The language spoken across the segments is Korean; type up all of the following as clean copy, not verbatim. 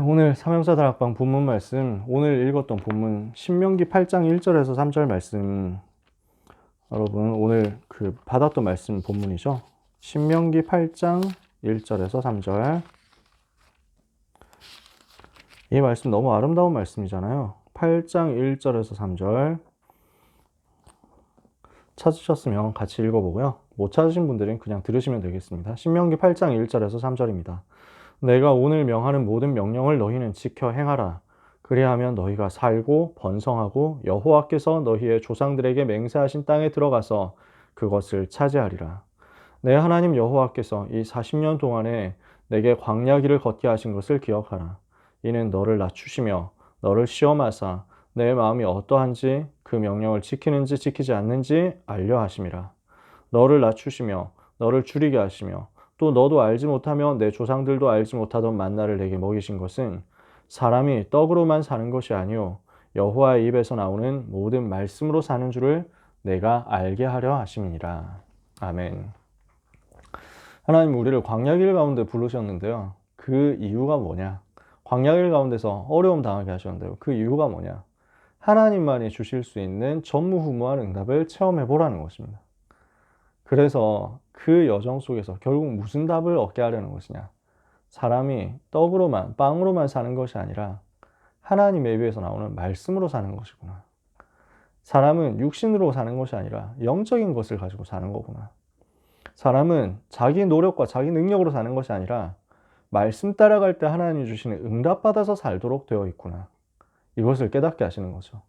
오늘 삼형사다락방 본문 말씀, 오늘 읽었던 본문 신명기 8장 1절에서 3절 말씀, 여러분 오늘 받았던 말씀 본문이죠. 신명기 8장 1절에서 3절. 이 말씀 너무 아름다운 말씀이잖아요. 8장 1절에서 3절 찾으셨으면 같이 읽어보고요. 못 찾으신 분들은 그냥 들으시면 되겠습니다. 신명기 8장 1절에서 3절입니다. 내가 오늘 명하는 모든 명령을 너희는 지켜 행하라. 그리하면 너희가 살고 번성하고 여호와께서 너희의 조상들에게 맹세하신 땅에 들어가서 그것을 차지하리라. 내 하나님 여호와께서 이 40년 동안에 내게 광야 길을 걷게 하신 것을 기억하라. 이는 너를 낮추시며 너를 시험하사 내 마음이 어떠한지 그 명령을 지키는지 지키지 않는지 알려 하심이라. 너를 낮추시며 너를 줄이게 하시며 또 너도 알지 못하며 내 조상들도 알지 못하던 만나를 내게 먹이신 것은 사람이 떡으로만 사는 것이 아니요 여호와의 입에서 나오는 모든 말씀으로 사는 줄을 내가 알게 하려 하심이니라. 아멘. 하나님 우리를 광야길 가운데 부르셨는데요. 그 이유가 뭐냐? 광야길 가운데서 어려움 당하게 하셨는데요. 그 이유가 뭐냐? 하나님만이 주실 수 있는 전무후무한 응답을 체험해 보라는 것입니다. 그래서 그 여정 속에서 결국 무슨 답을 얻게 하려는 것이냐? 사람이 떡으로만, 빵으로만 사는 것이 아니라 하나님의 입에서 나오는 말씀으로 사는 것이구나. 사람은 육신으로 사는 것이 아니라 영적인 것을 가지고 사는 거구나. 사람은 자기 노력과 자기 능력으로 사는 것이 아니라 말씀 따라갈 때 하나님이 주시는 응답받아서 살도록 되어 있구나. 이것을 깨닫게 하시는 거죠.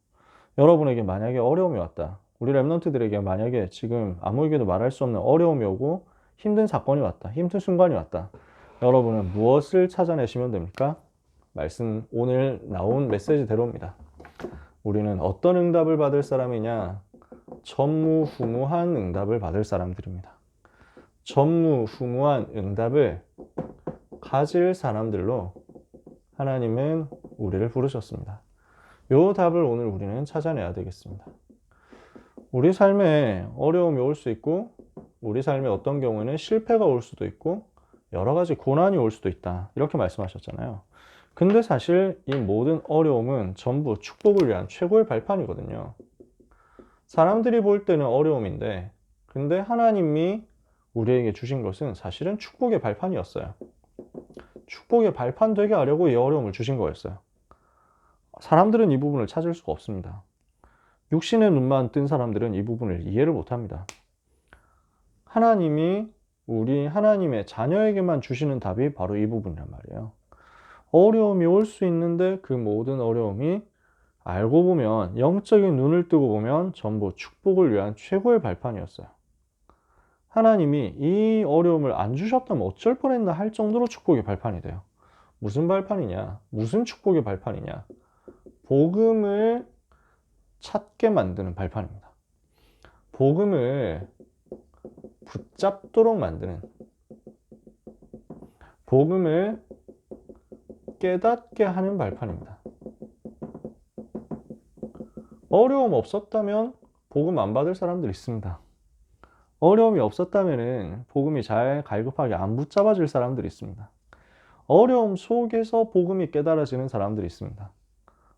여러분에게 만약에 어려움이 왔다. 우리 랩런트들에게 만약에 지금 아무에게도 말할 수 없는 어려움이 오고 힘든 사건이 왔다. 힘든 순간이 왔다. 여러분은 무엇을 찾아내시면 됩니까? 말씀 오늘 나온 메시지대로입니다. 우리는 어떤 응답을 받을 사람이냐? 전무후무한 응답을 받을 사람들입니다. 전무후무한 응답을 가질 사람들로 하나님은 우리를 부르셨습니다. 이 답을 오늘 우리는 찾아내야 되겠습니다. 우리 삶에 어려움이 올 수 있고 우리 삶에 어떤 경우에는 실패가 올 수도 있고 여러 가지 고난이 올 수도 있다. 이렇게 말씀하셨잖아요. 근데 사실 이 모든 어려움은 전부 축복을 위한 최고의 발판이거든요. 사람들이 볼 때는 어려움인데 근데 하나님이 우리에게 주신 것은 사실은 축복의 발판이었어요. 축복의 발판 되게 하려고 이 어려움을 주신 거였어요. 사람들은 이 부분을 찾을 수가 없습니다. 육신의 눈만 뜬 사람들은 이 부분을 이해를 못합니다. 하나님이 우리 하나님의 자녀에게만 주시는 답이 바로 이 부분이란 말이에요. 어려움이 올 수 있는데 그 모든 어려움이 알고 보면 영적인 눈을 뜨고 보면 전부 축복을 위한 최고의 발판이었어요. 하나님이 이 어려움을 안 주셨다면 어쩔 뻔했나 할 정도로 축복의 발판이 돼요. 무슨 발판이냐? 무슨 축복의 발판이냐? 복음을 찾게 만드는 발판입니다. 복음을 붙잡도록 만드는, 복음을 깨닫게 하는 발판입니다. 어려움 없었다면 복음 안 받을 사람들 있습니다. 어려움이 없었다면 복음이 잘 갈급하게 안 붙잡아질 사람들이 있습니다. 어려움 속에서 복음이 깨달아지는 사람들이 있습니다.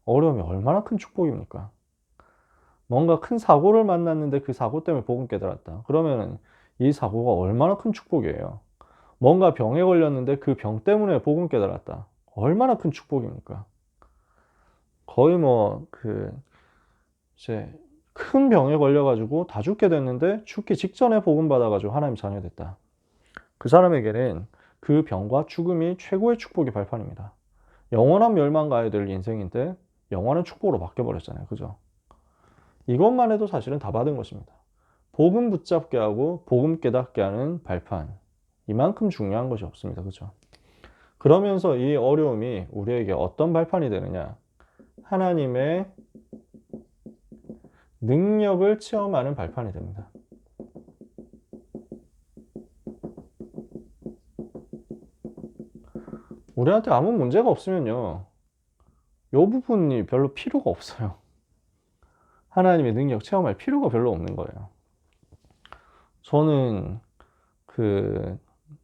어려움이 얼마나 큰 축복입니까? 뭔가 큰 사고를 만났는데 그 사고 때문에 복음 깨달았다. 그러면 이 사고가 얼마나 큰 축복이에요. 뭔가 병에 걸렸는데 그 병 때문에 복음 깨달았다. 얼마나 큰 축복입니까? 거의 이제 큰 병에 걸려가지고 다 죽게 됐는데 죽기 직전에 복음 받아가지고 하나님 자녀 됐다. 그 사람에게는 그 병과 죽음이 최고의 축복의 발판입니다. 영원한 멸망 가야 될 인생인데 영원한 축복으로 바뀌어버렸잖아요. 그죠? 이것만 해도 사실은 다 받은 것입니다. 복음 붙잡게 하고 복음 깨닫게 하는 발판. 이만큼 중요한 것이 없습니다. 그죠? 그러면서 이 어려움이 우리에게 어떤 발판이 되느냐? 하나님의 능력을 체험하는 발판이 됩니다. 우리한테 아무 문제가 없으면요. 이 부분이 별로 필요가 없어요. 하나님의 능력 체험할 필요가 별로 없는 거예요. 저는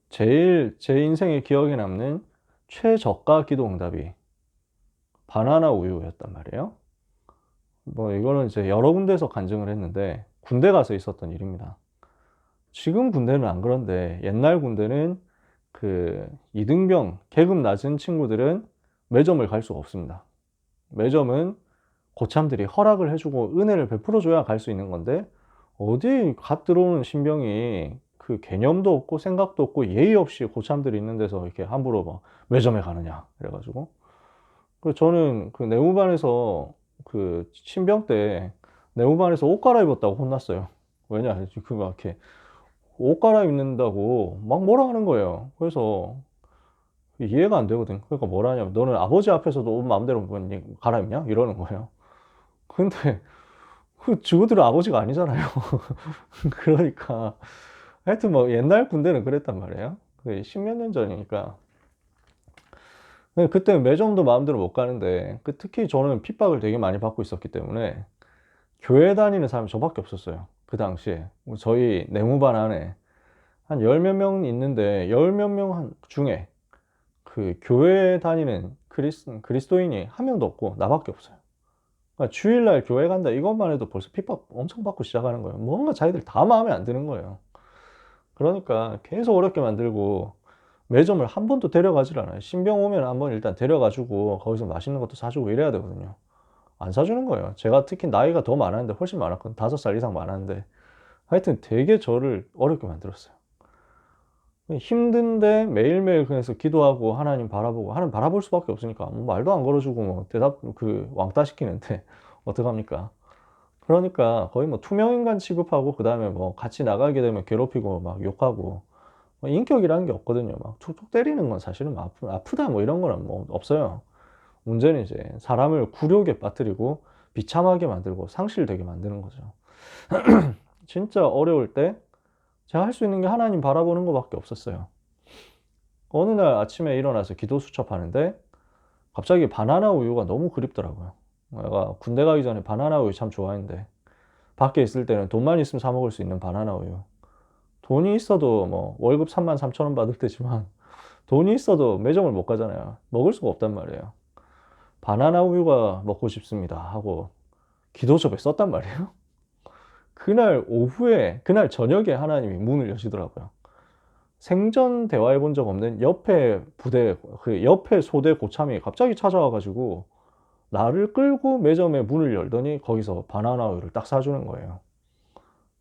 제일 제 인생에 기억에 남는 최저가 기도 응답이 바나나 우유였단 말이에요. 뭐 이거는 이제 여러 군데에서 간증을 했는데 군대 가서 있었던 일입니다. 지금 군대는 안 그런데 옛날 군대는 그 이등병 계급 낮은 친구들은 매점을 갈 수가 없습니다. 매점은 고참들이 허락을 해주고 은혜를 베풀어 줘야 갈 수 있는 건데 어디 갓 들어오는 신병이 그 개념도 없고 생각도 없고 예의 없이 고참들이 있는 데서 이렇게 함부로 막 매점에 가느냐 그래가지고 저는 그 내무반에서 그 신병 때 내무반에서 옷 갈아입었다고 혼났어요. 왜냐 그 막 이렇게 옷 갈아입는다고 막 뭐라 하는 거예요. 그래서 이해가 안 되거든. 그러니까 뭐라 하냐면 너는 아버지 앞에서도 옷 마음대로 갈아입냐 이러는 거예요. 근데 그 지구들은 아버지가 아니잖아요. 그러니까 하여튼 뭐 옛날 군대는 그랬단 말이에요. 그 십몇 년 전이니까. 그때 매점도 마음대로 못 가는데 특히 저는 핍박을 되게 많이 받고 있었기 때문에 교회 다니는 사람이 저밖에 없었어요. 그 당시에 저희 내무반 안에 한 열 몇 명 있는데 열 몇 명 중에 그 교회 다니는 그리스도인이 한 명도 없고 나밖에 없어요. 그러니까 주일날 교회 간다 이것만 해도 벌써 핍박 엄청 받고 시작하는 거예요. 뭔가 자기들 다 마음에 안 드는 거예요. 그러니까 계속 어렵게 만들고 매점을 한 번도 데려가질 않아요. 신병 오면 한번 일단 데려가주고 거기서 맛있는 것도 사주고 이래야 되거든요. 안 사주는 거예요. 제가 특히 나이가 더 많았는데 훨씬 많았거든요. 5살 이상 많았는데 하여튼 되게 저를 어렵게 만들었어요. 힘든데 매일매일 그래서 기도하고 하나님 바라보고 하나님 바라볼 수밖에 없으니까 뭐 말도 안 걸어주고 뭐 대답 그 왕따 시키는데 어떡합니까? 그러니까 거의 뭐 투명인간 취급하고 그 다음에 뭐 같이 나가게 되면 괴롭히고 막 욕하고 뭐 인격이라는 게 없거든요. 막 툭툭 때리는 건 사실은 아프다 뭐 이런 거는 뭐 없어요. 문제는 이제 사람을 굴욕에 빠뜨리고 비참하게 만들고 상실되게 만드는 거죠. 진짜 어려울 때 제가 할 수 있는 게 하나님 바라보는 것밖에 없었어요. 어느 날 아침에 일어나서 기도 수첩하는데 갑자기 바나나 우유가 너무 그립더라고요. 내가 군대 가기 전에 바나나 우유 참 좋아했는데 밖에 있을 때는 돈만 있으면 사 먹을 수 있는 바나나 우유. 돈이 있어도 뭐 월급 33,000원 받을 때지만 돈이 있어도 매점을 못 가잖아요. 먹을 수가 없단 말이에요. 바나나 우유가 먹고 싶습니다 하고 기도첩에 썼단 말이에요. 그날 오후에 그날 저녁에 하나님이 문을 여시더라고요. 생전 대화해 본 적 없는 옆에 부대 그 옆에 소대 고참이 갑자기 찾아와 가지고 나를 끌고 매점에 문을 열더니 거기서 바나나 우유를 딱 사주는 거예요.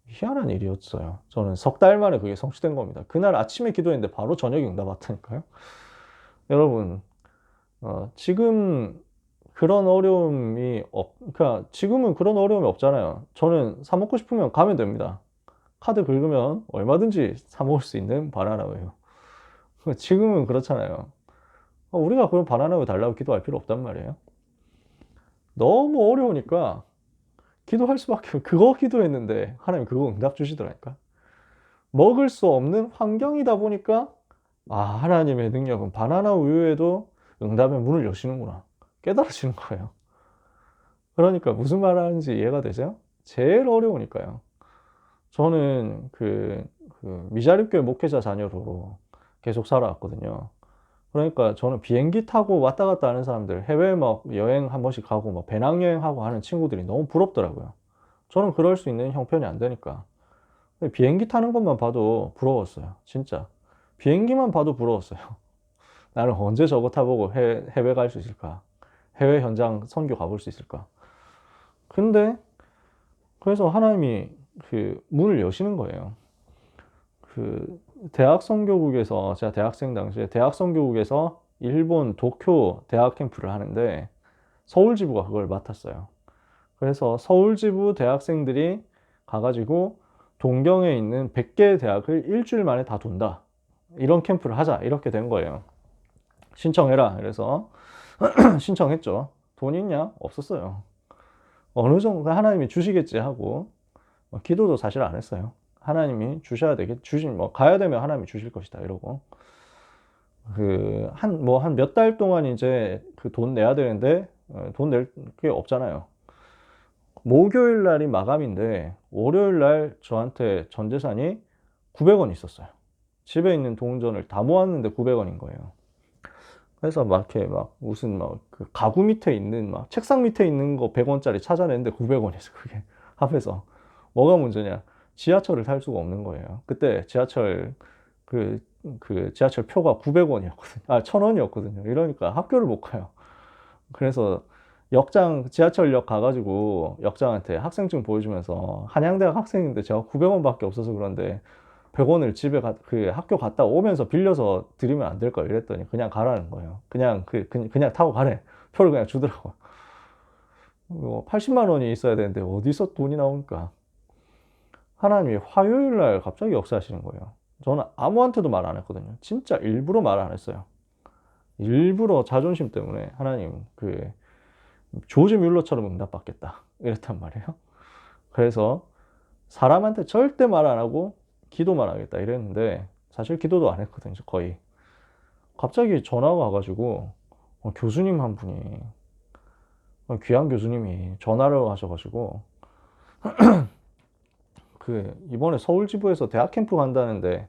희한한 일이었어요. 저는 석 달 만에 그게 성취된 겁니다. 그날 아침에 기도했는데 바로 저녁에 응답 왔다니까요. 여러분, 지금 그런 어려움이 그러니까 지금은 그런 어려움이 없잖아요. 저는 사 먹고 싶으면 가면 됩니다. 카드 긁으면 얼마든지 사 먹을 수 있는 바나나 우유. 지금은 그렇잖아요. 우리가 그런 바나나 우유 달라고 기도할 필요 없단 말이에요. 너무 어려우니까 기도할 수밖에 그거 기도했는데 하나님 그거 응답 주시더라니까. 먹을 수 없는 환경이다 보니까 하나님의 능력은 바나나 우유에도 응답의 문을 여시는구나 깨달아지는 거예요. 그러니까 무슨 말 하는지 이해가 되세요? 제일 어려우니까요. 저는 그 미자립교회 목회자 자녀로 계속 살아왔거든요. 그러니까 저는 비행기 타고 왔다 갔다 하는 사람들, 해외 막 여행 한 번씩 가고 막 배낭여행하고 하는 친구들이 너무 부럽더라고요. 저는 그럴 수 있는 형편이 안 되니까. 비행기 타는 것만 봐도 부러웠어요. 진짜. 비행기만 봐도 부러웠어요. 나는 언제 저거 타보고 해외 갈 수 있을까? 해외 현장 선교 가볼 수 있을까? 근데 그래서 하나님이 그 문을 여시는 거예요. 그 대학 선교국에서 제가 대학생 당시에 대학 선교국에서 일본 도쿄 대학 캠프를 하는데 서울 지부가 그걸 맡았어요. 그래서 서울 지부 대학생들이 가가지고 동경에 있는 100개 대학을 일주일 만에 다 돈다. 이런 캠프를 하자. 이렇게 된 거예요. 신청해라. 그래서 신청했죠. 돈 있냐? 없었어요. 어느 정도 하나님이 주시겠지 하고 기도도 사실 안 했어요. 하나님이 주셔야 되겠, 가야 되면 하나님이 주실 것이다. 이러고. 한 몇 달 동안 이제 그 돈 내야 되는데, 돈 낼 게 없잖아요. 목요일 날이 마감인데, 월요일 날 저한테 전 재산이 900원 있었어요. 집에 있는 동전을 다 모았는데 900원인 거예요. 그래서 막 이렇게 막 무슨 막 그 가구 밑에 있는 막 책상 밑에 있는 거 100원짜리 찾아냈는데 900원이었어 그게 합해서. 뭐가 문제냐? 지하철을 탈 수가 없는 거예요. 그때 지하철 그, 그 지하철 표가 900원이었거든요. 아, 1000원이었거든요. 이러니까 학교를 못 가요. 그래서 역장 지하철역 가가지고 역장한테 학생증 보여주면서 한양대학 학생인데 제가 900원밖에 없어서 그런데 100원을 집에 그 학교 갔다 오면서 빌려서 드리면 안 될까 이랬더니 그냥 가라는 거예요. 그냥 타고 가래. 표를 그냥 주더라고요. 80만 원이 있어야 되는데 어디서 돈이 나오니까. 하나님이 화요일 날 갑자기 역사하시는 거예요. 저는 아무한테도 말 안 했거든요. 진짜 일부러 말 안 했어요. 일부러 자존심 때문에 하나님 그 조지 뮬러처럼 응답받겠다 이랬단 말이에요. 그래서 사람한테 절대 말 안 하고 기도만 하겠다 이랬는데 사실 기도도 안 했거든요. 거의. 갑자기 전화가 와가지고 교수님 한 분이 귀한 교수님이 전화를 하셔가지고 그 이번에 서울 지부에서 대학 캠프 간다는데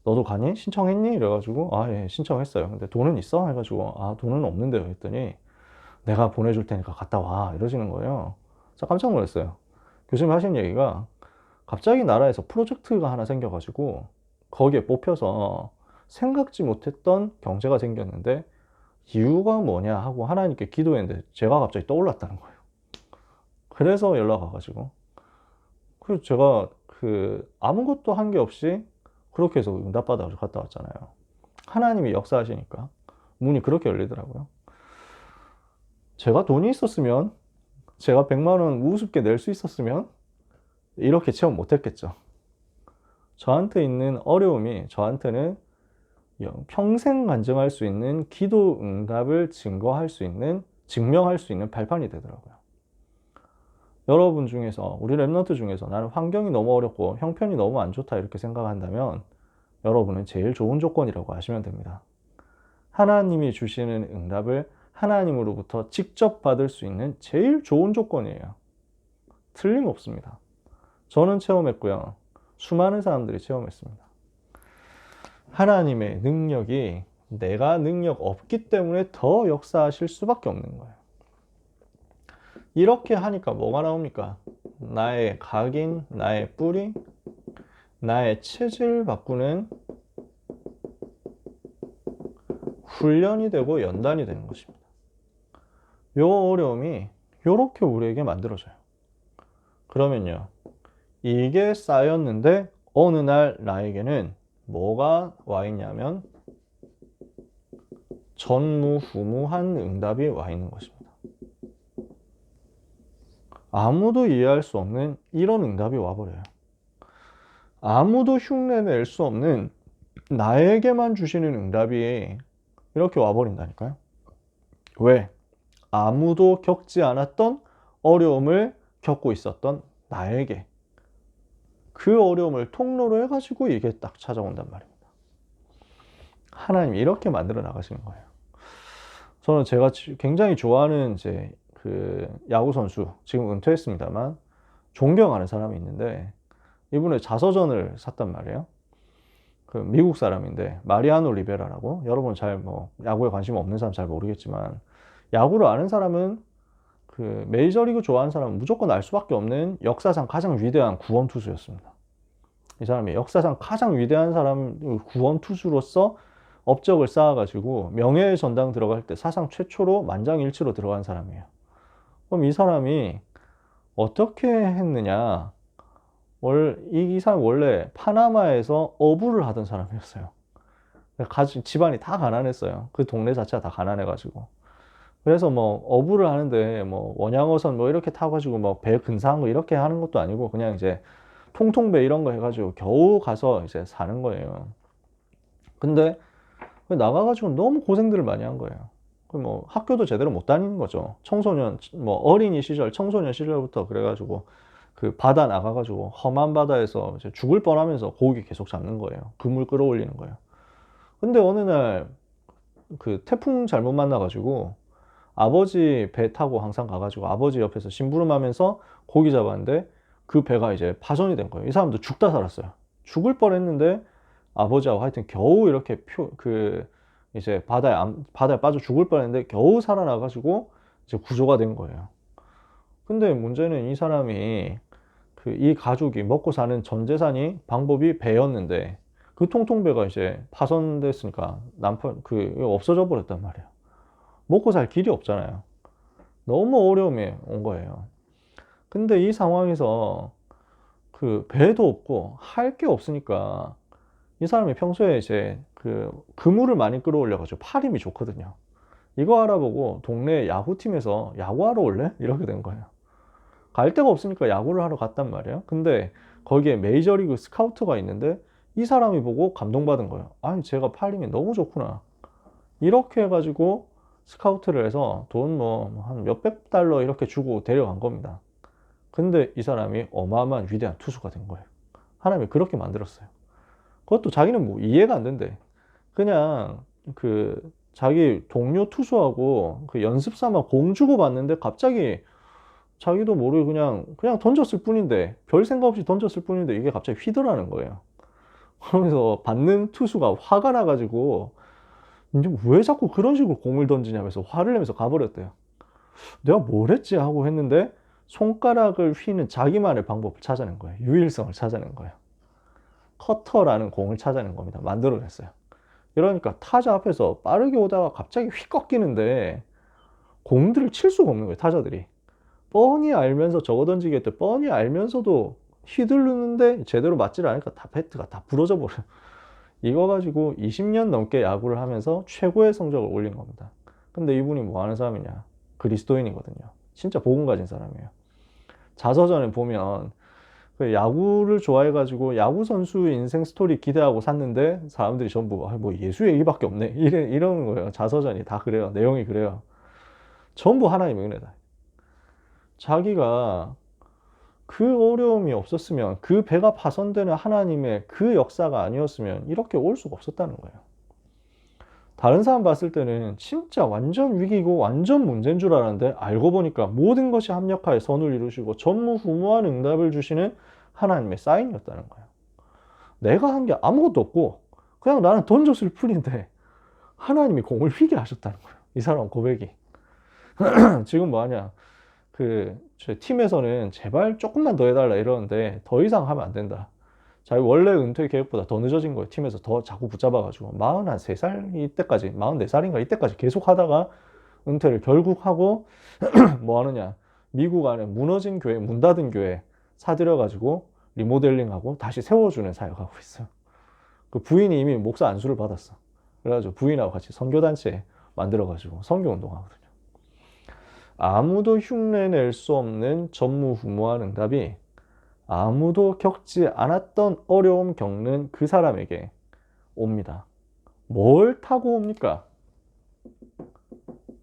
너도 가니? 신청했니? 이래가지고 아 예 신청했어요. 근데 돈은 있어? 해가지고 아 돈은 없는데요 했더니 내가 보내줄 테니까 갔다 와 이러시는 거예요. 진짜 깜짝 놀랐어요. 교수님 하신 얘기가 갑자기 나라에서 프로젝트가 하나 생겨가지고 거기에 뽑혀서 생각지 못했던 경제가 생겼는데 이유가 뭐냐 하고 하나님께 기도했는데 제가 갑자기 떠올랐다는 거예요. 그래서 연락 와가지고 그래서 제가 그 아무것도 한 게 없이 그렇게 해서 응답받아 갔다 왔잖아요. 하나님이 역사하시니까 문이 그렇게 열리더라고요. 제가 돈이 있었으면 제가 100만 원 우습게 낼 수 있었으면 이렇게 체험 못 했겠죠. 저한테 있는 어려움이 저한테는 평생 간증할 수 있는 기도 응답을 증명할 수 있는 발판이 되더라고요. 여러분 중에서, 우리 랩런트 중에서 나는 환경이 너무 어렵고 형편이 너무 안 좋다 이렇게 생각한다면 여러분은 제일 좋은 조건이라고 하시면 됩니다. 하나님이 주시는 응답을 하나님으로부터 직접 받을 수 있는 제일 좋은 조건이에요. 틀림없습니다. 저는 체험했고요. 수많은 사람들이 체험했습니다. 하나님의 능력이 내가 능력 없기 때문에 더 역사하실 수밖에 없는 거예요. 이렇게 하니까 뭐가 나옵니까? 나의 각인, 나의 뿌리, 나의 체질 바꾸는 훈련이 되고 연단이 되는 것입니다. 요 어려움이 요렇게 우리에게 만들어져요. 그러면요. 이게 쌓였는데 어느 날 나에게는 뭐가 와 있냐면 전무후무한 응답이 와 있는 것입니다. 아무도 이해할 수 없는 이런 응답이 와버려요. 아무도 흉내낼 수 없는 나에게만 주시는 응답이 이렇게 와버린다니까요. 왜? 아무도 겪지 않았던 어려움을 겪고 있었던 나에게 그 어려움을 통로로 해가지고 이게 딱 찾아온단 말입니다. 하나님이 이렇게 만들어 나가시는 거예요. 저는 제가 굉장히 좋아하는 이제 그 야구 선수, 지금 은퇴했습니다만 존경하는 사람이 있는데 이분의 자서전을 샀단 말이에요. 그 미국 사람인데 마리아노 리베라라고, 여러분 잘 뭐 야구에 관심 없는 사람 잘 모르겠지만 야구를 아는 사람은 그 메이저리그 좋아하는 사람은 무조건 알 수밖에 없는 역사상 가장 위대한 구원 투수였습니다. 이 사람이 역사상 가장 위대한 사람 구원 투수로서 업적을 쌓아가지고 명예의 전당 들어갈 때 사상 최초로 만장일치로 들어간 사람이에요. 그럼 이 사람이 어떻게 했느냐? 이 사람 원래 파나마에서 어부를 하던 사람이었어요. 집안이 다 가난했어요. 그 동네 자체가 다 가난해가지고. 그래서 뭐 어부를 하는데 뭐 원양어선 뭐 이렇게 타가지고 뭐 배 근사한 거 이렇게 하는 것도 아니고 그냥 이제 통통배 이런 거 해가지고 겨우 가서 이제 사는 거예요. 근데 나가가지고 너무 고생들을 많이 한 거예요. 뭐 학교도 제대로 못 다니는 거죠. 청소년 뭐 어린이 시절, 청소년 시절부터 그래가지고 그 바다 나가가지고 험한 바다에서 이제 죽을 뻔하면서 고기 계속 잡는 거예요. 그물 끌어올리는 거예요. 근데 어느 날 그 태풍 잘못 만나가지고 아버지 배 타고 항상 가가지고 아버지 옆에서 심부름하면서 고기 잡았는데 그 배가 이제 파손이 된 거예요. 이 사람도 죽다 살았어요. 죽을 뻔했는데 아버지하고 하여튼 겨우 이렇게 이제 바다에 빠져 죽을 뻔했는데 겨우 살아나가지고 이제 구조가 된 거예요. 근데 문제는 이 사람이 이 가족이 먹고 사는 전 재산이 방법이 배였는데 그 통통배가 이제 파손됐으니까 남편 없어져 버렸단 말이에요. 먹고 살 길이 없잖아요. 너무 어려움이 온 거예요. 근데 이 상황에서 배도 없고 할 게 없으니까 이 사람이 평소에 이제 그물을 많이 끌어올려가지고 팔 힘이 좋거든요. 이거 알아보고 동네 야구팀에서 야구하러 올래? 이렇게 된 거예요. 갈 데가 없으니까 야구를 하러 갔단 말이에요. 근데 거기에 메이저리그 스카우트가 있는데 이 사람이 보고 감동받은 거예요. 아니, 제가 팔 힘이 너무 좋구나. 이렇게 해가지고 스카우트를 해서 돈 한 몇백 달러 이렇게 주고 데려간 겁니다. 근데 이 사람이 어마어마한 위대한 투수가 된 거예요. 하나님이 그렇게 만들었어요. 그것도 자기는 뭐 이해가 안 된대. 그냥 자기 동료 투수하고 연습 삼아 공 주고 받는데 갑자기 자기도 모르게 그냥 던졌을 뿐인데, 별 생각 없이 던졌을 뿐인데 이게 갑자기 휘더라는 거예요. 그러면서 받는 투수가 화가 나가지고 이제 왜 자꾸 그런 식으로 공을 던지냐면서 화를 내면서 가버렸대요. 내가 뭘 했지 하고 했는데 손가락을 휘는 자기만의 방법을 찾아낸 거예요. 유일성을 찾아낸 거예요. 커터라는 공을 찾아낸 겁니다. 만들어냈어요. 이러니까 타자 앞에서 빠르게 오다가 갑자기 휙 꺾이는데 공들을 칠 수가 없는 거예요. 타자들이 뻔히 알면서 저거 던지겠대 뻔히 알면서도 휘두르는데 제대로 맞지를 않으니까 다 배트가 다 부러져 버려요. 이거 가지고 20년 넘게 야구를 하면서 최고의 성적을 올린 겁니다. 근데 이분이 뭐 하는 사람이냐? 그리스도인이거든요. 진짜 복음 가진 사람이에요. 자서전에 보면 야구를 좋아해가지고 야구 선수 인생 스토리 기대하고 샀는데 사람들이 전부 뭐 예수 얘기밖에 없네 이러는 거예요. 자서전이 다 그래요. 내용이 그래요. 전부 하나님의 은혜다. 자기가 그 어려움이 없었으면, 그 배가 파손되는 하나님의 그 역사가 아니었으면 이렇게 올 수가 없었다는 거예요. 다른 사람 봤을 때는 진짜 완전 위기고 완전 문제인 줄 알았는데 알고 보니까 모든 것이 합력하여 선을 이루시고 전무후무한 응답을 주시는 하나님의 사인이었다는 거예요. 내가 한 게 아무것도 없고 그냥 나는 던졌을 뿐인데 하나님이 공을 휘게 하셨다는 거예요. 이 사람 고백이. 지금 뭐하냐, 제 팀에서는 제발 조금만 더 해달라 이러는데 더 이상 하면 안 된다. 자기 원래 은퇴 계획보다 더 늦어진 거예요. 팀에서 더 자꾸 붙잡아가지고 43살 이때까지, 44살인가 이때까지 계속 하다가 은퇴를 결국 하고 뭐 하느냐, 미국 안에 무너진 교회, 문 닫은 교회 사들여가지고 리모델링하고 다시 세워주는 사역하고 있어요. 그 부인이 이미 목사 안수를 받았어. 그래가지고 부인하고 같이 선교단체 만들어가지고 선교운동하거든요. 아무도 흉내낼 수 없는 전무후무한 응답이 아무도 겪지 않았던 어려움 겪는 그 사람에게 옵니다. 뭘 타고 옵니까?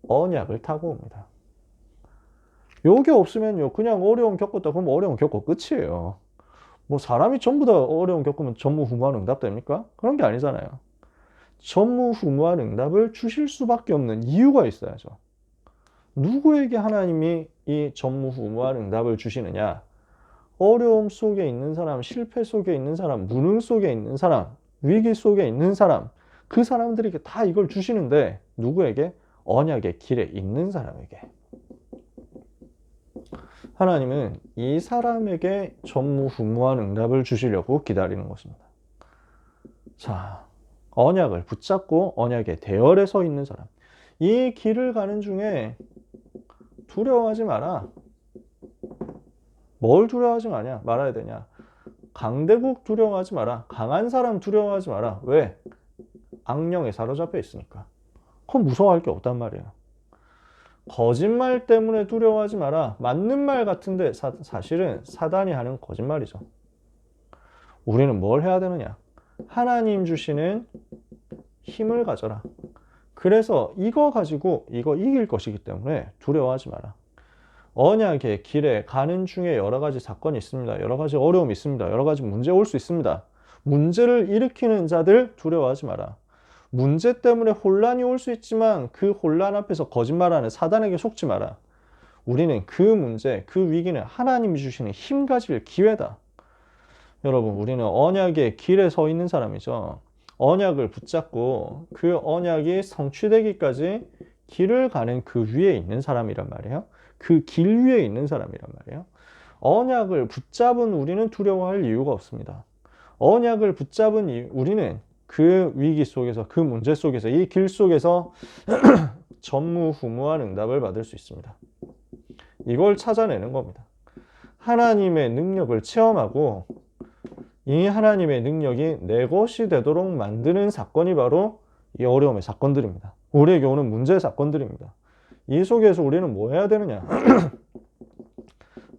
언약을 타고 옵니다. 요게 없으면요, 그냥 어려움 겪었다 그러면 어려움 겪고 끝이에요. 뭐 사람이 전부 다 어려움 겪으면 전무후무한 응답 됩니까? 그런 게 아니잖아요. 전무후무한 응답을 주실 수밖에 없는 이유가 있어야죠. 누구에게 하나님이 이 전무후무한 응답을 주시느냐? 어려움 속에 있는 사람, 실패 속에 있는 사람, 무능 속에 있는 사람, 위기 속에 있는 사람, 그 사람들에게 다 이걸 주시는데 누구에게? 언약의 길에 있는 사람에게. 하나님은 이 사람에게 전무후무한 응답을 주시려고 기다리는 것입니다. 자, 언약을 붙잡고 언약의 대열에 서 있는 사람. 이 길을 가는 중에 두려워하지 마라. 뭘 두려워하지 말아야 되냐? 강대국 두려워하지 마라. 강한 사람 두려워하지 마라. 왜? 악령에 사로잡혀 있으니까. 그건 무서워할 게 없단 말이에요. 거짓말 때문에 두려워하지 마라. 맞는 말 같은데 사실은 사단이 하는 거짓말이죠. 우리는 뭘 해야 되느냐? 하나님 주시는 힘을 가져라. 그래서 이거 가지고 이거 이길 것이기 때문에 두려워하지 마라. 언약의 길에 가는 중에 여러 가지 사건이 있습니다. 여러 가지 어려움이 있습니다. 여러 가지 문제 올 수 있습니다. 문제를 일으키는 자들 두려워하지 마라. 문제 때문에 혼란이 올 수 있지만 그 혼란 앞에서 거짓말하는 사단에게 속지 마라. 우리는 그 문제, 그 위기는 하나님이 주시는 힘 가질 기회다. 여러분, 우리는 언약의 길에 서 있는 사람이죠. 언약을 붙잡고 그 언약이 성취되기까지 길을 가는 그 위에 있는 사람이란 말이에요. 그 길 위에 있는 사람이란 말이에요. 언약을 붙잡은 우리는 두려워할 이유가 없습니다. 언약을 붙잡은 우리는 그 위기 속에서, 그 문제 속에서, 이 길 속에서 전무후무한 응답을 받을 수 있습니다. 이걸 찾아내는 겁니다. 하나님의 능력을 체험하고 이 하나님의 능력이 내 것이 되도록 만드는 사건이 바로 이 어려움의 사건들입니다. 우리에게 오는 문제의 사건들입니다. 이 속에서 우리는 뭐 해야 되느냐?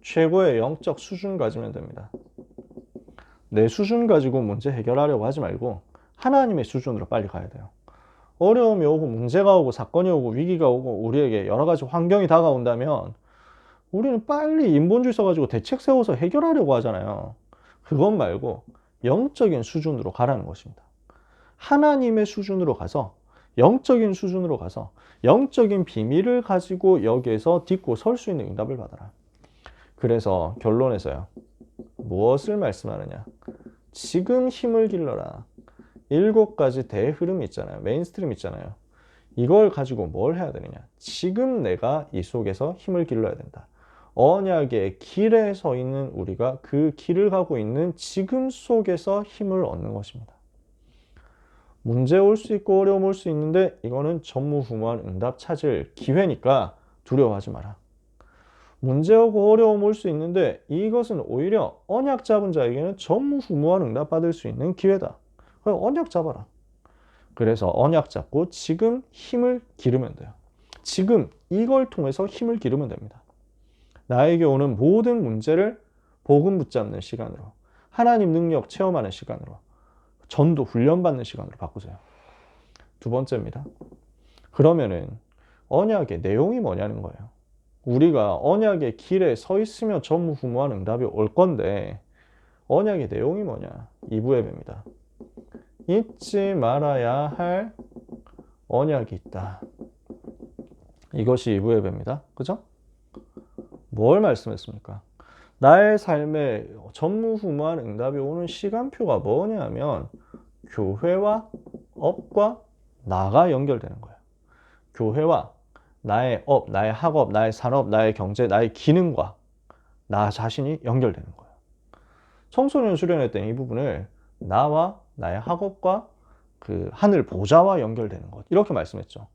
최고의 영적 수준 가지면 됩니다. 내 수준 가지고 문제 해결하려고 하지 말고 하나님의 수준으로 빨리 가야 돼요. 어려움이 오고 문제가 오고 사건이 오고 위기가 오고 우리에게 여러 가지 환경이 다가온다면 우리는 빨리 인본주의 써가지고 대책 세워서 해결하려고 하잖아요. 그것 말고 영적인 수준으로 가라는 것입니다. 하나님의 수준으로 가서 영적인 수준으로 가서 영적인 비밀을 가지고 여기에서 딛고 설 수 있는 응답을 받아라. 그래서 결론에서요. 무엇을 말씀하느냐? 지금 힘을 길러라. 7가지 대흐름이 있잖아요. 메인스트림 있잖아요. 이걸 가지고 뭘 해야 되느냐? 지금 내가 이 속에서 힘을 길러야 된다. 언약의 길에 서 있는 우리가 그 길을 가고 있는 지금 속에서 힘을 얻는 것입니다. 문제 올 수 있고 어려움 올 수 있는데 이거는 전무후무한 응답 찾을 기회니까 두려워하지 마라. 문제 오고 어려움 올 수 있는데 이것은 오히려 언약 잡은 자에게는 전무후무한 응답 받을 수 있는 기회다. 언약 잡아라. 그래서 언약 잡고 지금 힘을 기르면 돼요. 지금 이걸 통해서 힘을 기르면 됩니다. 나에게 오는 모든 문제를 복음 붙잡는 시간으로, 하나님 능력 체험하는 시간으로, 전도 훈련받는 시간으로 바꾸세요. 2번째입니다. 그러면은 언약의 내용이 뭐냐는 거예요. 우리가 언약의 길에 서 있으면 전무후무한 응답이 올 건데 언약의 내용이 뭐냐? 2부 예배입니다. 잊지 말아야 할 언약이 있다. 이것이 2부 예배입니다. 그죠? 뭘 말씀했습니까? 나의 삶에 전무후무한 응답이 오는 시간표가 뭐냐면 교회와 업과 나가 연결되는 거예요. 교회와 나의 업, 나의 학업, 나의 산업, 나의 경제, 나의 기능과 나 자신이 연결되는 거예요. 청소년 수련회 때 이 부분을 나와 나의 학업과 그 하늘 보좌와 연결되는 것, 이렇게 말씀했죠.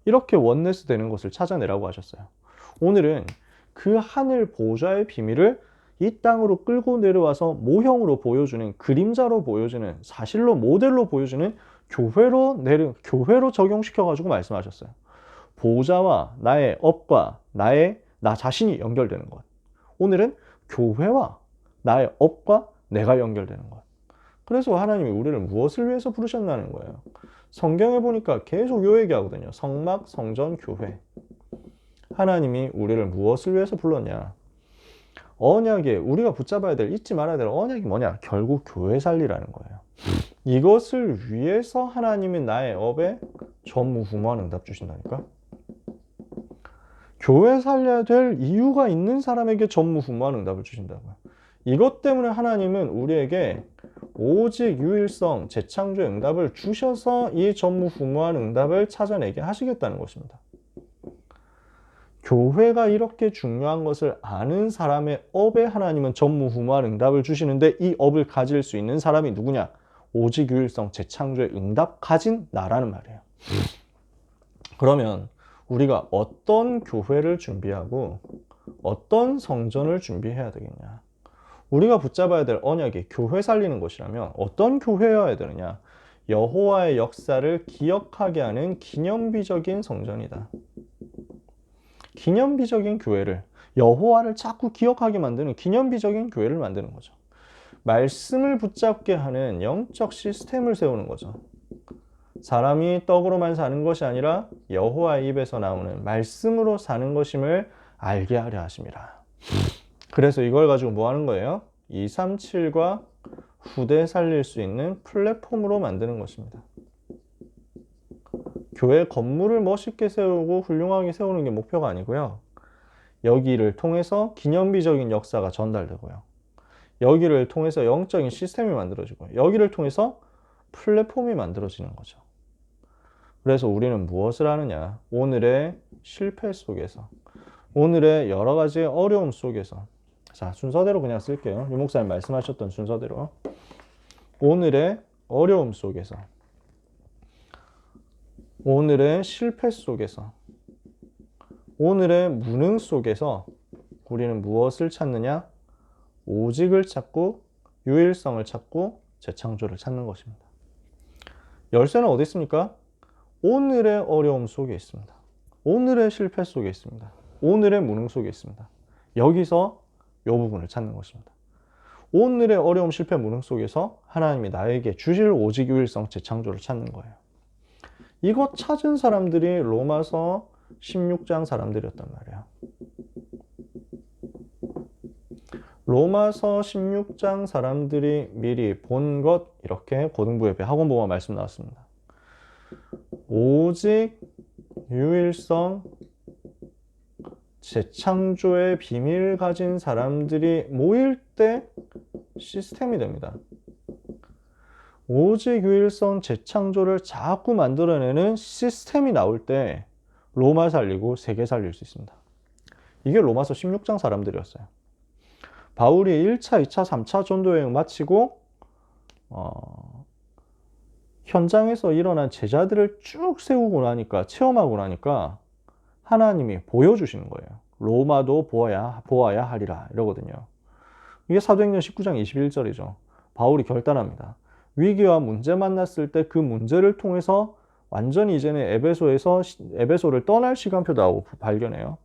이렇게 원네스 되는 것을 찾아내라고 하셨어요. 오늘은 그 하늘 보좌의 비밀을 이 땅으로 끌고 내려와서 모형으로 보여주는, 그림자로 보여주는, 사실로 모델로 보여주는 교회로 적용시켜가지고 말씀하셨어요. 보좌와 나의 업과 나 자신이 연결되는 것. 오늘은 교회와 나의 업과 내가 연결되는 것. 그래서 하나님이 우리를 무엇을 위해서 부르셨나는 거예요. 성경에 보니까 계속 요 얘기하거든요. 성막, 성전, 교회. 하나님이 우리를 무엇을 위해서 불렀냐? 언약에 우리가 붙잡아야 될, 잊지 말아야 될 언약이 뭐냐? 결국 교회 살리라는 거예요. 이것을 위해서 하나님이 나의 업에 전무후무한 응답 주신다니까? 교회 살려야 될 이유가 있는 사람에게 전무후무한 응답을 주신다고요. 이것 때문에 하나님은 우리에게 오직 유일성, 재창조의 응답을 주셔서 이 전무후무한 응답을 찾아내게 하시겠다는 것입니다. 교회가 이렇게 중요한 것을 아는 사람의 업에 하나님은 전무후무한 응답을 주시는데 이 업을 가질 수 있는 사람이 누구냐? 오직 유일성, 재창조의 응답 가진 나라는 말이에요. 그러면 우리가 어떤 교회를 준비하고 어떤 성전을 준비해야 되겠냐? 우리가 붙잡아야 될 언약이 교회 살리는 것이라면 어떤 교회여야 되느냐? 여호와의 역사를 기억하게 하는 기념비적인 성전이다. 기념비적인 교회를, 여호와를 자꾸 기억하게 만드는 기념비적인 교회를 만드는 거죠. 말씀을 붙잡게 하는 영적 시스템을 세우는 거죠. 사람이 떡으로만 사는 것이 아니라 여호와의 입에서 나오는 말씀으로 사는 것임을 알게 하려 하심이라. 그래서 이걸 가지고 뭐 하는 거예요? 237과 후대 살릴 수 있는 플랫폼으로 만드는 것입니다. 교회 건물을 멋있게 세우고 훌륭하게 세우는 게 목표가 아니고요. 여기를 통해서 기념비적인 역사가 전달되고요. 여기를 통해서 영적인 시스템이 만들어지고 여기를 통해서 플랫폼이 만들어지는 거죠. 그래서 우리는 무엇을 하느냐? 오늘의 실패 속에서, 오늘의 여러 가지 어려움 속에서, 자, 순서대로 그냥 쓸게요. 유 목사님 말씀하셨던 순서대로. 오늘의 어려움 속에서, 오늘의 실패 속에서, 오늘의 무능 속에서 우리는 무엇을 찾느냐? 오직을 찾고 유일성을 찾고 재창조를 찾는 것입니다. 열쇠는 어디 있습니까? 오늘의 어려움 속에 있습니다. 오늘의 실패 속에 있습니다. 오늘의 무능 속에 있습니다. 여기서 이 부분을 찾는 것입니다. 오늘의 어려움, 실패, 무능 속에서 하나님이 나에게 주실 오직 유일성 재창조를 찾는 거예요. 이거 찾은 사람들이 로마서 16장 사람들이었단 말이에요. 로마서 16장 사람들이 미리 본 것, 이렇게 고등부예배 학원보마 말씀 나왔습니다. 오직 유일성 재창조의 비밀을 가진 사람들이 모일 때 시스템이 됩니다. 오직 유일성 재창조를 자꾸 만들어내는 시스템이 나올 때 로마 살리고 세계 살릴 수 있습니다. 이게 로마서 16장 사람들이었어요. 바울이 1차, 2차, 3차 전도여행 마치고 현장에서 일어난 제자들을 쭉 세우고 나니까, 체험하고 나니까 하나님이 보여주시는 거예요. 로마도 보아야 하리라 이러거든요. 이게 사도행전 19장 21절이죠. 바울이 결단합니다. 위기와 문제 만났을 때 그 문제를 통해서 완전히 이제는 에베소를 떠날 시간표도 발견해요.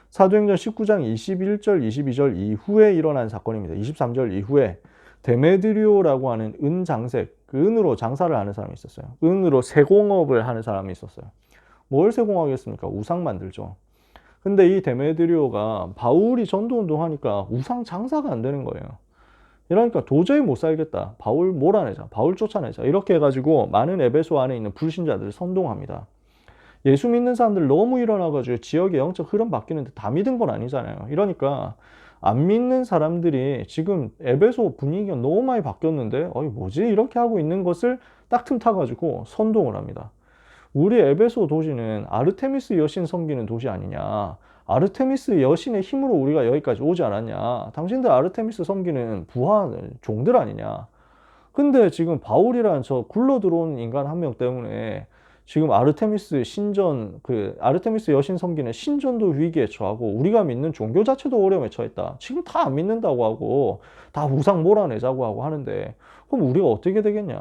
사도행전 19장 21절, 22절 이후에 일어난 사건입니다. 23절 이후에 데메드리오라고 하는 은장색, 그 은으로 장사를 하는 사람이 있었어요. 은으로 세공업을 하는 사람이 있었어요. 뭘 세공하겠습니까? 우상 만들죠. 근데 이 데메드리오가 바울이 전도운동하니까 우상 장사가 안 되는 거예요. 이러니까 도저히 못 살겠다. 바울 몰아내자. 바울 쫓아내자. 이렇게 해가지고 많은 에베소 안에 있는 불신자들을 선동합니다. 예수 믿는 사람들 너무 일어나가지고 지역의 영적 흐름 바뀌는데 다 믿은 건 아니잖아요. 이러니까 안 믿는 사람들이 지금 에베소 분위기가 너무 많이 바뀌었는데 뭐지? 이렇게 하고 있는 것을 딱 틈타가지고 선동을 합니다. 우리 에베소 도시는 아르테미스 여신 섬기는 도시 아니냐. 아르테미스 여신의 힘으로 우리가 여기까지 오지 않았냐. 당신들 아르테미스 섬기는 부하 종들 아니냐. 근데 지금 바울이라는 저 굴러 들어온 인간 한 명 때문에 지금 아르테미스 여신 섬기는 신전도 위기에 처하고 우리가 믿는 종교 자체도 어려움에 처했다. 지금 다 안 믿는다고 하고 다 우상 몰아내자고 하고 하는데 그럼 우리가 어떻게 되겠냐.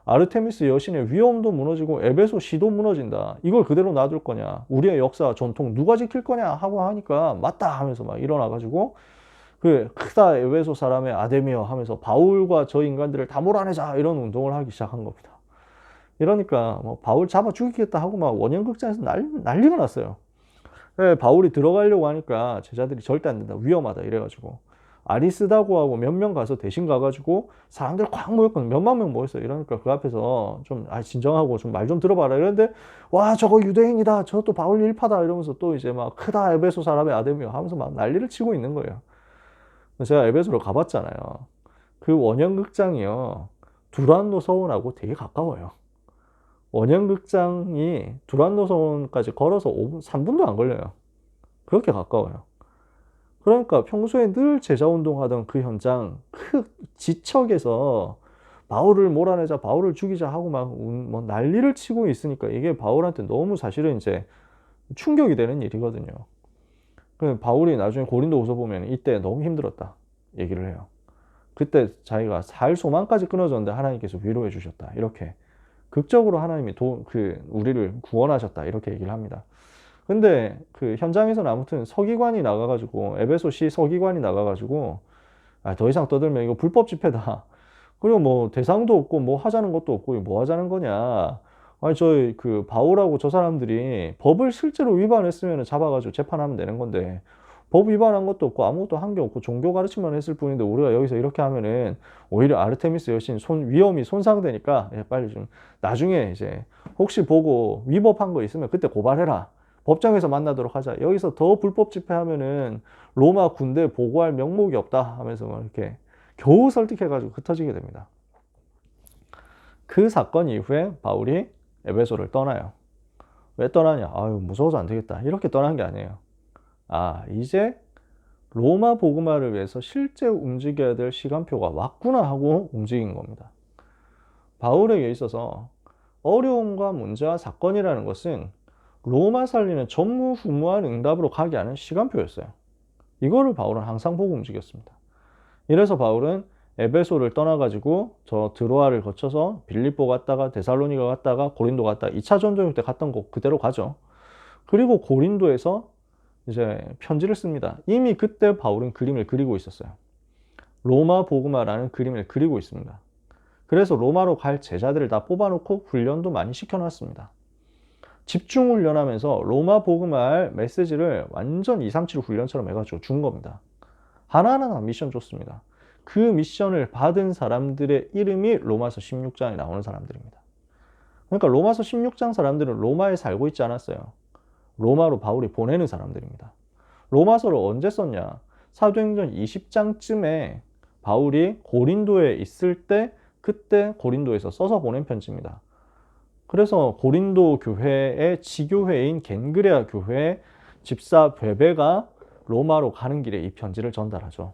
아르테미스 여신의 위엄도 무너지고 에베소 시도 무너진다. 이걸 그대로 놔둘 거냐. 우리의 역사 전통 누가 지킬 거냐 하고 하니까 맞다 하면서 막 일어나가지고 그 크다 에베소 사람의 아데미어 하면서 바울과 저 인간들을 다 몰아내자 이런 운동을 하기 시작한 겁니다. 이러니까 바울 잡아 죽이겠다 하고 막 원형극장에서 난리가 났어요. 네, 바울이 들어가려고 하니까 제자들이 절대 안 된다. 위험하다 이래가지고 아리스다고 하고 몇 명 가서 대신 가가지고 사람들 꽉 모였거든요. 몇만 명 모였어요. 이러니까 그 앞에서 좀 진정하고 좀 말 좀 들어봐라 이러는데 와 저거 유대인이다. 저 또 바울 일파다 이러면서 또 이제 막 크다 에베소 사람의 아데미어 하면서 막 난리를 치고 있는 거예요. 제가 에베소로 가봤잖아요. 그 원형극장이요. 두란노 서원하고 되게 가까워요. 원형극장이 두란노 서원까지 걸어서 3분도 안 걸려요. 그렇게 가까워요. 그러니까 평소에 늘 제자운동 하던 그 현장, 그 지척에서 바울을 몰아내자, 바울을 죽이자 하고 막 난리를 치고 있으니까 이게 바울한테 너무 사실은 이제 충격이 되는 일이거든요. 바울이 나중에 고린도후서 보면 이때 너무 힘들었다 얘기를 해요. 그때 자기가 살 소망까지 끊어졌는데 하나님께서 위로해 주셨다. 이렇게 극적으로 하나님이 우리를 구원하셨다. 이렇게 얘기를 합니다. 근데 그 현장에서는 아무튼 서기관이 나가가지고 에베소시 서기관이 나가가지고 더 이상 떠들면 이거 불법 집회다. 그리고 뭐 대상도 없고 뭐 하자는 것도 없고 뭐 하자는 거냐. 아니 저희 그 바울하고 저 사람들이 법을 실제로 위반했으면 잡아가지고 재판하면 되는 건데 법 위반한 것도 없고 아무것도 한 게 없고 종교 가르침만 했을 뿐인데 우리가 여기서 이렇게 하면은 오히려 아르테미스 여신 위엄이 손상되니까 빨리 좀 나중에 이제 혹시 보고 위법한 거 있으면 그때 고발해라. 법정에서 만나도록 하자. 여기서 더 불법 집회하면은 로마 군대 보고할 명목이 없다 하면서 막 이렇게 겨우 설득해가지고 흩어지게 됩니다. 그 사건 이후에 바울이 에베소를 떠나요. 왜 떠나냐? 아유, 무서워서 안 되겠다. 이렇게 떠난 게 아니에요. 이제 로마 복음화를 위해서 실제 움직여야 될 시간표가 왔구나 하고 움직인 겁니다. 바울에게 있어서 어려움과 문제와 사건이라는 것은 로마 살리는 전무후무한 응답으로 가게 하는 시간표였어요. 이거를 바울은 항상 보고 움직였습니다. 이래서 바울은 에베소를 떠나가지고 저 드로아를 거쳐서 빌립보 갔다가 데살로니가 갔다가 고린도 갔다가 2차 전도행 때 갔던 곳 그대로 가죠. 그리고 고린도에서 이제 편지를 씁니다. 이미 그때 바울은 그림을 그리고 있었어요. 로마 복음화라는 그림을 그리고 있습니다. 그래서 로마로 갈 제자들을 다 뽑아놓고 훈련도 많이 시켜놨습니다. 집중 훈련하면서 로마 복음화할 메시지를 완전 237 훈련처럼 해가지고 준 겁니다. 하나하나 미션 줬습니다. 그 미션을 받은 사람들의 이름이 로마서 16장에 나오는 사람들입니다. 그러니까 로마서 16장 사람들은 로마에 살고 있지 않았어요. 로마로 바울이 보내는 사람들입니다. 로마서를 언제 썼냐? 사도행전 20장쯤에 바울이 고린도에 있을 때 그때 고린도에서 써서 보낸 편지입니다. 그래서 고린도 교회의 지교회인 겐그레아 교회 집사 베베가 로마로 가는 길에 이 편지를 전달하죠.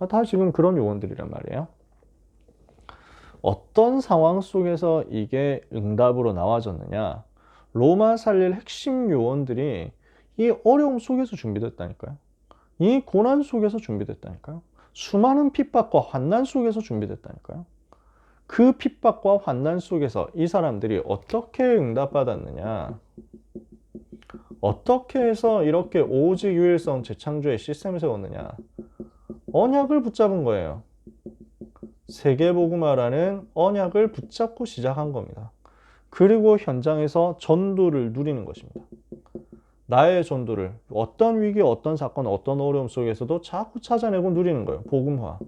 다 지금 그런 요원들이란 말이에요. 어떤 상황 속에서 이게 응답으로 나와졌느냐? 로마 살릴 핵심 요원들이 이 어려움 속에서 준비됐다니까요. 이 고난 속에서 준비됐다니까요. 수많은 핍박과 환난 속에서 준비됐다니까요. 그 핍박과 환난 속에서 이 사람들이 어떻게 응답받았느냐? 어떻게 해서 이렇게 오직 유일성 재창조의 시스템을 세웠느냐? 언약을 붙잡은 거예요. 세계복음화라는 언약을 붙잡고 시작한 겁니다. 그리고 현장에서 전도를 누리는 것입니다. 나의 전도를 어떤 위기, 어떤 사건, 어떤 어려움 속에서도 자꾸 찾아내고 누리는 거예요. 복음화.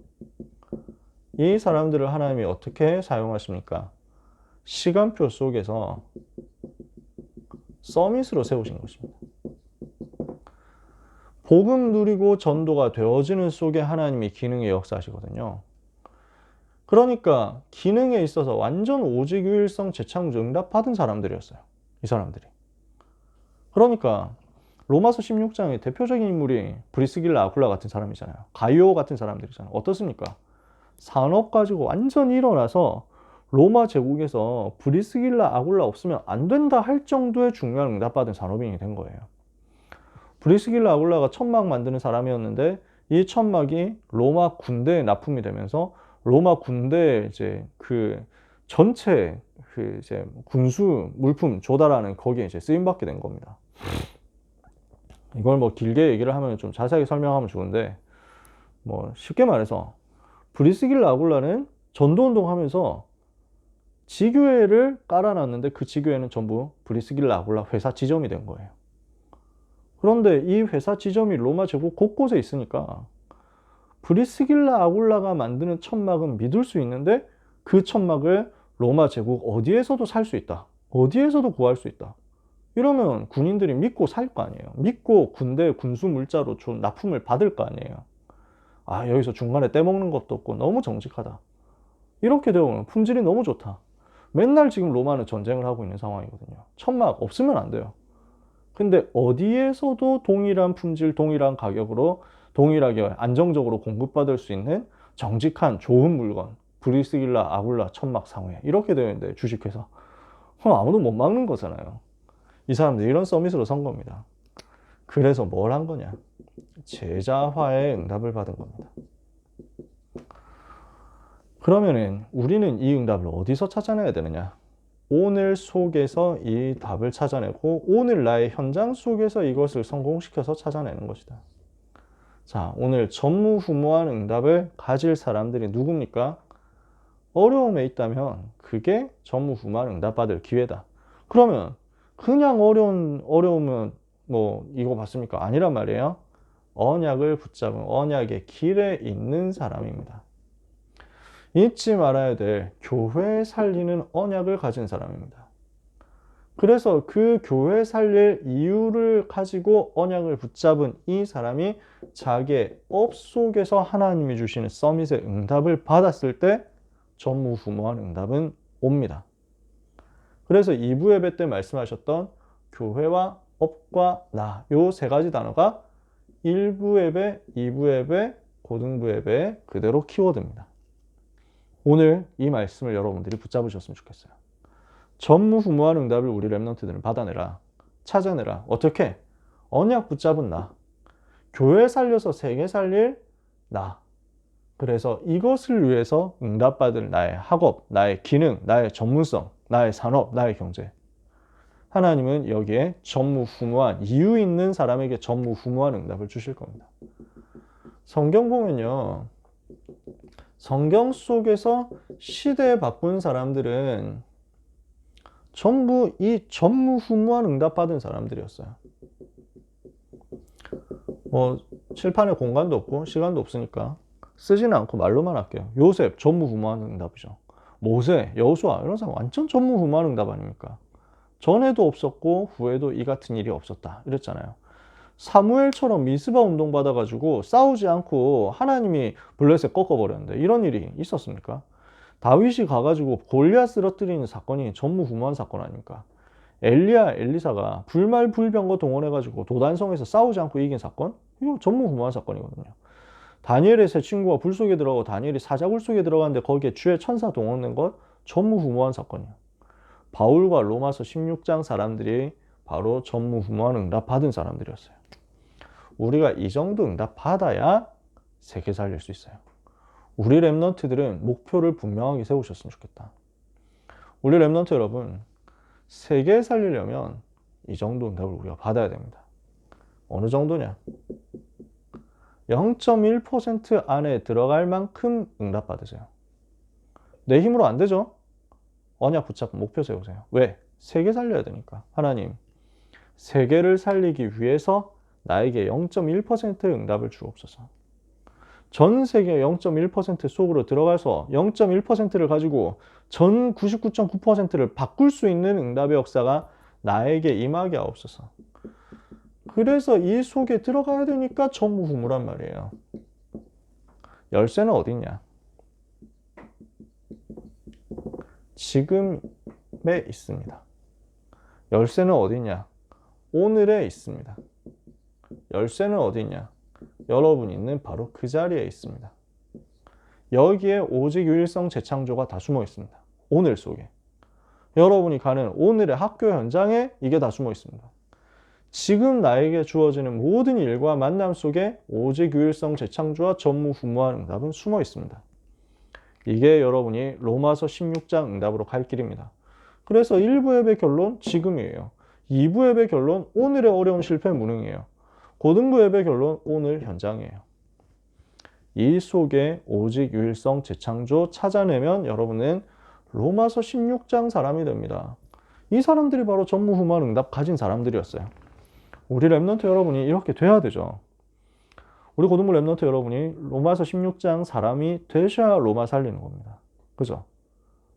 이 사람들을 하나님이 어떻게 사용하십니까? 시간표 속에서 서밋으로 세우신 것입니다. 복음 누리고 전도가 되어지는 속에 하나님이 기능의 역사하시거든요. 그러니까 기능에 있어서 완전 오직 유일성 재창조 응답받은 사람들이었어요. 이 사람들이. 그러니까 로마서 16장의 대표적인 인물이 브리스길라 아굴라 같은 사람이잖아요. 가이오 같은 사람들이잖아요. 어떻습니까? 산업 가지고 완전히 일어나서 로마 제국에서 브리스길라 아굴라 없으면 안 된다 할 정도의 중요한 응답받은 산업인이 된 거예요. 브리스길라 아굴라가 천막 만드는 사람이었는데 이 천막이 로마 군대에 납품이 되면서 로마 군대에 이제 그 전체 그 이제 군수 물품 조달하는 거기에 이제 쓰임 받게 된 겁니다. 이걸 뭐 길게 얘기를 하면 좀 자세하게 설명하면 좋은데 뭐 쉽게 말해서 브리스길라 아굴라는 전도운동 하면서 지교회를 깔아놨는데 그 지교회는 전부 브리스길라 아굴라 회사 지점이 된 거예요. 그런데 이 회사 지점이 로마 제국 곳곳에 있으니까 브리스길라 아굴라가 만드는 천막은 믿을 수 있는데 그 천막을 로마 제국 어디에서도 살 수 있다. 어디에서도 구할 수 있다. 이러면 군인들이 믿고 살 거 아니에요. 믿고 군대 군수 물자로 준 납품을 받을 거 아니에요. 여기서 중간에 떼먹는 것도 없고 너무 정직하다. 이렇게 되면 품질이 너무 좋다. 맨날 지금 로마는 전쟁을 하고 있는 상황이거든요. 천막 없으면 안 돼요. 근데 어디에서도 동일한 품질, 동일한 가격으로 동일하게 안정적으로 공급받을 수 있는 정직한 좋은 물건, 브리스길라 아굴라 천막 상회 이렇게 되는데 주식회사 아무도 못 막는 거잖아요. 이 사람들이 이런 서밋으로 선 겁니다. 그래서 뭘 한 거냐? 제자화의 응답을 받은 겁니다. 그러면은 우리는 이 응답을 어디서 찾아내야 되느냐? 오늘 속에서 이 답을 찾아내고 오늘 나의 현장 속에서 이것을 성공시켜서 찾아내는 것이다. 자, 오늘 전무후무한 응답을 가질 사람들이 누굽니까? 어려움에 있다면 그게 전무후무한 응답받을 기회다. 그러면 그냥 어려우면 뭐 이거 봤습니까? 아니란 말이에요. 언약을 붙잡은 언약의 길에 있는 사람입니다. 잊지 말아야 될 교회 살리는 언약을 가진 사람입니다. 그래서 그 교회 살릴 이유를 가지고 언약을 붙잡은 이 사람이 자기의 업 속에서 하나님이 주시는 서밋의 응답을 받았을 때 전무후무한 응답은 옵니다. 그래서 2부 예배 때 말씀하셨던 교회와 업과 나, 요 세 가지 단어가 1부 예배, 2부 예배, 고등부 예배 그대로 키워드입니다. 오늘 이 말씀을 여러분들이 붙잡으셨으면 좋겠어요. 전무후무한 응답을 우리 렘넌트들은 받아내라. 찾아내라. 어떻게? 언약 붙잡은 나. 교회 살려서 세계 살릴 나. 그래서 이것을 위해서 응답받을 나의 학업, 나의 기능, 나의 전문성, 나의 산업, 나의 경제. 하나님은 여기에 전무후무한, 이유 있는 사람에게 전무후무한 응답을 주실 겁니다. 성경 보면요. 성경 속에서 시대에 바쁜 사람들은 전부 이 전무후무한 응답받은 사람들이었어요. 칠판에 공간도 없고 시간도 없으니까 쓰지는 않고 말로만 할게요. 요셉 전무후무한 응답이죠. 모세, 여호수아 이런 사람 완전 전무후무한 응답 아닙니까? 전에도 없었고 후에도 이 같은 일이 없었다 이랬잖아요. 사무엘처럼 미스바 운동 받아가지고 싸우지 않고 하나님이 블레셋 꺾어버렸는데 이런 일이 있었습니까? 다윗이 가가지고 골리앗 쓰러뜨리는 사건이 전무후무한 사건 아닙니까? 엘리야, 엘리사가 불말불병거 동원해가지고 도단성에서 싸우지 않고 이긴 사건? 이거 전무후무한 사건이거든요. 다니엘의 세 친구가 불 속에 들어가고 다니엘이 사자굴 속에 들어갔는데 거기에 주의 천사 동원된 것 전무후무한 사건이에요. 바울과 로마서 16장 사람들이 바로 전무후무한 응답 받은 사람들이었어요. 우리가 이 정도 응답 받아야 세계 살릴 수 있어요. 우리 렘넌트들은 목표를 분명하게 세우셨으면 좋겠다. 우리 렘넌트 여러분, 세계 살리려면 이 정도 응답을 우리가 받아야 됩니다. 어느 정도냐? 0.1% 안에 들어갈 만큼 응답 받으세요. 내 힘으로 안 되죠? 언약 붙잡고 목표 세우세요. 왜? 세계 살려야 되니까. 하나님, 세계를 살리기 위해서 나에게 0.1% 응답을 주옵소서. 전 세계 0.1% 속으로 들어가서 0.1%를 가지고 전 99.9%를 바꿀 수 있는 응답의 역사가 나에게 임하게 하옵소서. 그래서 이 속에 들어가야 되니까 전무후무란 말이에요. 열쇠는 어디 있냐? 지금에 있습니다. 열쇠는 어디 있냐? 오늘에 있습니다. 열쇠는 어디 있냐? 여러분이 있는 바로 그 자리에 있습니다. 여기에 오직 유일성 재창조가 다 숨어 있습니다. 오늘 속에. 여러분이 가는 오늘의 학교 현장에 이게 다 숨어 있습니다. 지금 나에게 주어지는 모든 일과 만남 속에 오직 유일성 재창조와 전무후무한 응답은 숨어 있습니다. 이게 여러분이 로마서 16장 응답으로 갈 길입니다. 그래서 1부 예배 결론 지금이에요. 2부 예배 결론 오늘의 어려운 실패 무능이에요. 고등부 예배 결론 오늘 현장이에요. 이 속에 오직 유일성 재창조 찾아내면 여러분은 로마서 16장 사람이 됩니다. 이 사람들이 바로 전무후무한 응답 가진 사람들이었어요. 우리 렘넌트 여러분이 이렇게 돼야 되죠. 우리 고등부 렘넌트 여러분이 로마서 16장 사람이 되셔야 로마 살리는 겁니다. 그죠?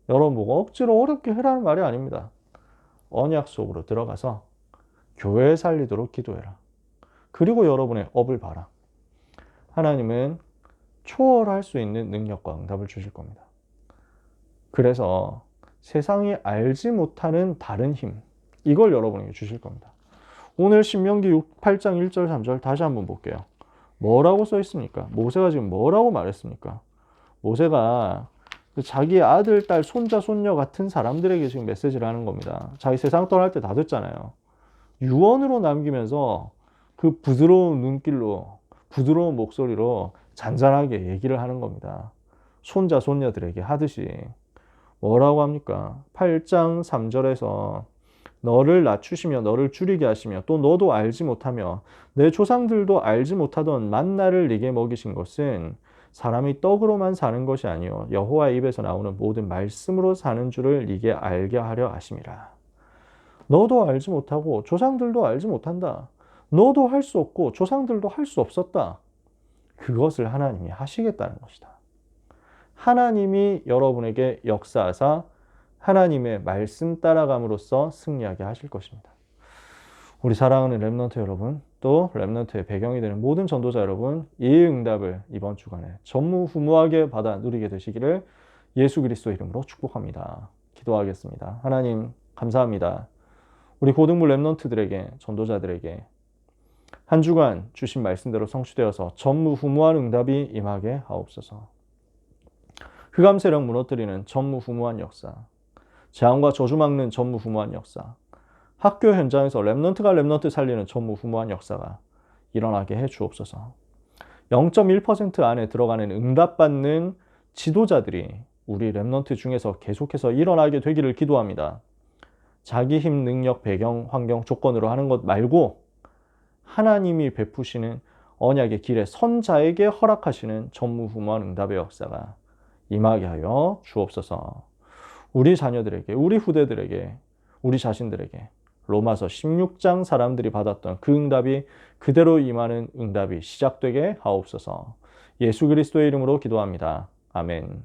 여러분 보고 억지로 어렵게 해라는 말이 아닙니다. 언약 속으로 들어가서 교회 살리도록 기도해라. 그리고 여러분의 업을 봐라. 하나님은 초월할 수 있는 능력과 응답을 주실 겁니다. 그래서 세상이 알지 못하는 다른 힘, 이걸 여러분에게 주실 겁니다. 오늘 신명기 8장 1절 3절 다시 한번 볼게요. 뭐라고 써 있습니까? 모세가 지금 뭐라고 말했습니까? 모세가 자기 아들, 딸, 손자, 손녀 같은 사람들에게 지금 메시지를 하는 겁니다. 자기 세상 떠날 때 다 됐잖아요. 유언으로 남기면서 그 부드러운 눈길로, 부드러운 목소리로 잔잔하게 얘기를 하는 겁니다. 손자, 손녀들에게 하듯이. 뭐라고 합니까? 8장 3절에서 너를 낮추시며 너를 줄이게 하시며 또 너도 알지 못하며 내 조상들도 알지 못하던 만나를 네게 먹이신 것은 사람이 떡으로만 사는 것이 아니요 여호와의 입에서 나오는 모든 말씀으로 사는 줄을 네게 알게 하려 하심이라. 너도 알지 못하고 조상들도 알지 못한다. 너도 할 수 없고 조상들도 할 수 없었다. 그것을 하나님이 하시겠다는 것이다. 하나님이 여러분에게 역사하사 하나님의 말씀 따라감으로써 승리하게 하실 것입니다. 우리 사랑하는 렘넌트 여러분, 또 렘넌트의 배경이 되는 모든 전도자 여러분, 이 응답을 이번 주간에 전무후무하게 받아 누리게 되시기를 예수 그리스도 이름으로 축복합니다. 기도하겠습니다. 하나님 감사합니다. 우리 고등부 랩런트들에게, 전도자들에게 한 주간 주신 말씀대로 성취되어서 전무후무한 응답이 임하게 하옵소서. 흑암 세력 무너뜨리는 전무후무한 역사, 재앙과 저주 막는 전무후무한 역사, 학교 현장에서 랩런트가 랩런트 살리는 전무후무한 역사가 일어나게 해 주옵소서. 0.1% 안에 들어가는 응답받는 지도자들이 우리 랩런트 중에서 계속해서 일어나게 되기를 기도합니다. 자기 힘, 능력, 배경, 환경, 조건으로 하는 것 말고 하나님이 베푸시는 언약의 길에 선자에게 허락하시는 전무후무한 응답의 역사가 임하게 하여 주옵소서. 우리 자녀들에게, 우리 후대들에게, 우리 자신들에게 로마서 16장 사람들이 받았던 그 응답이 그대로 임하는 응답이 시작되게 하옵소서. 예수 그리스도의 이름으로 기도합니다. 아멘.